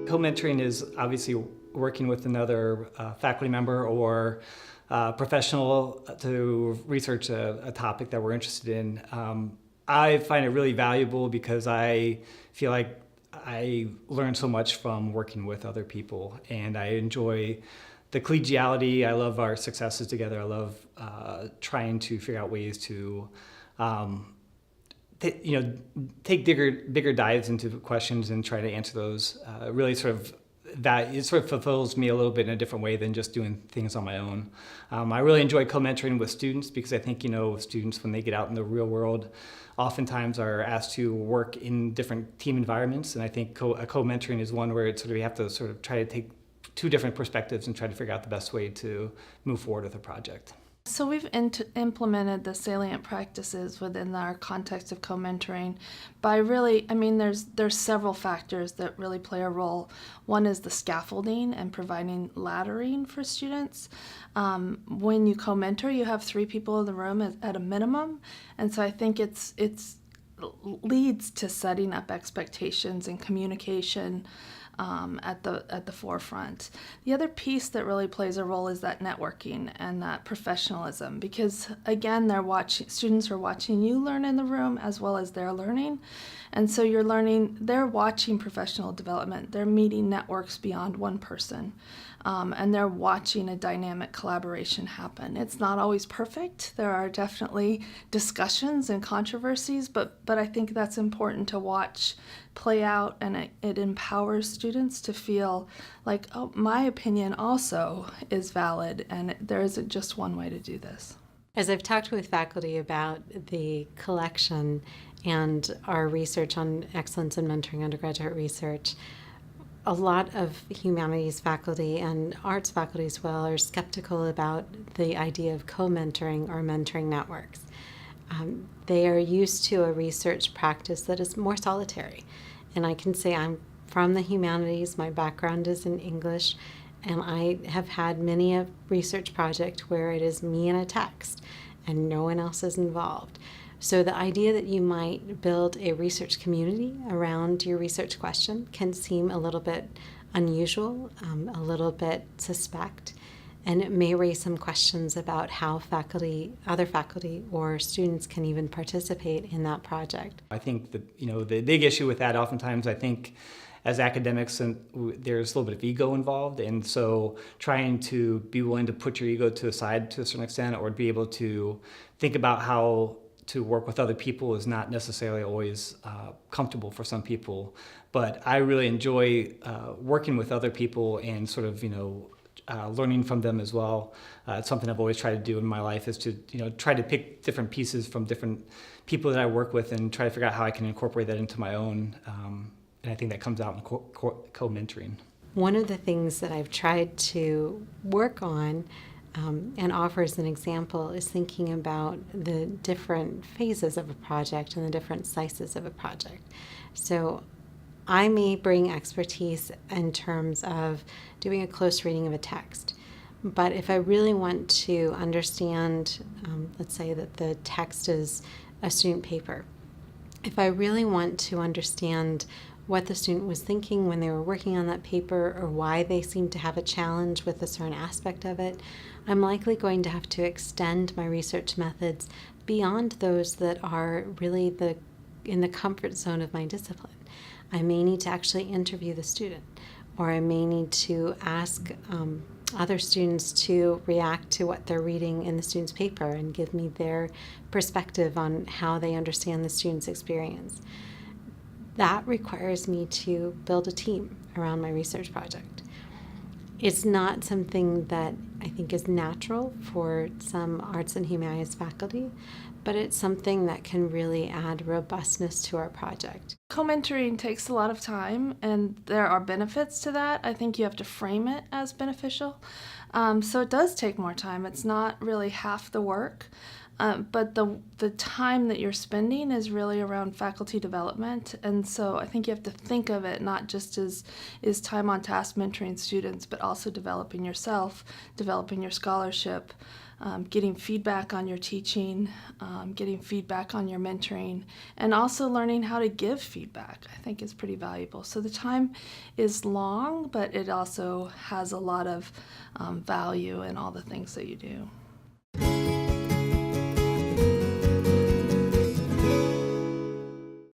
Co-mentoring is obviously working with another faculty member or professional to research a topic that we're interested in. I find it really valuable because I feel like I learn so much from working with other people, and I enjoy the collegiality. I love our successes together. I love trying to figure out ways to take bigger dives into questions and try to answer those. Really it sort of fulfills me a little bit in a different way than just doing things on my own. I really enjoy co-mentoring with students because I think, students, when they get out in the real world, oftentimes are asked to work in different team environments. And I think co-mentoring is one where we have to sort of try to take two different perspectives and try to figure out the best way to move forward with a project. So we've implemented the salient practices within our context of co-mentoring by there's several factors that really play a role. One is the scaffolding and providing laddering for students. When you co-mentor, you have 3 people in the room at a minimum, and so I think it's leads to setting up expectations and communication at the forefront. The other piece that really plays a role is that networking and that professionalism, because again, students are watching you learn in the room as well as they're learning, and so they're watching professional development. They're meeting networks beyond one person, and they're watching a dynamic collaboration happen. It's not always perfect. There are definitely discussions and controversies, but I think that's important to watch play out, and it empowers students to feel like, oh, my opinion also is valid, and there isn't just one way to do this. As I've talked with faculty about the collection and our research on excellence in mentoring undergraduate research, a lot of humanities faculty and arts faculty as well are skeptical about the idea of co-mentoring or mentoring networks. They are used to a research practice that is more solitary. And I can say I'm from the humanities, my background is in English, and I have had many a research project where it is me and a text and no one else is involved. So the idea that you might build a research community around your research question can seem a little bit unusual, a little bit suspect, and it may raise some questions about how other faculty or students can even participate in that project. I think that, the big issue with that, oftentimes I think as academics, there's a little bit of ego involved, and so trying to be willing to put your ego to the side to a certain extent, or be able to think about how to work with other people is not necessarily always comfortable for some people. But I really enjoy working with other people and learning from them as well. It's something I've always tried to do in my life, is to try to pick different pieces from different people that I work with and try to figure out how I can incorporate that into my own. And I think that comes out in co-mentoring. One of the things that I've tried to work on and offer as an example is thinking about the different phases of a project and the different slices of a project. So I may bring expertise in terms of doing a close reading of a text, but if I really want to understand, let's say that the text is a student paper, if I really want to understand what the student was thinking when they were working on that paper, or why they seemed to have a challenge with a certain aspect of it, I'm likely going to have to extend my research methods beyond those that are really in the comfort zone of my discipline. I may need to actually interview the student, or I may need to ask other students to react to what they're reading in the student's paper and give me their perspective on how they understand the student's experience. That requires me to build a team around my research project. It's not something that I think is natural for some arts and humanities faculty, but it's something that can really add robustness to our project. Co-mentoring takes a lot of time, and there are benefits to that. I think you have to frame it as beneficial. So it does take more time. It's not really half the work. But the time that you're spending is really around faculty development, and so I think you have to think of it not just as is time on task mentoring students, but also developing yourself, developing your scholarship, getting feedback on your teaching, getting feedback on your mentoring, and also learning how to give feedback, I think is pretty valuable. So the time is long, but it also has a lot of value in all the things that you do.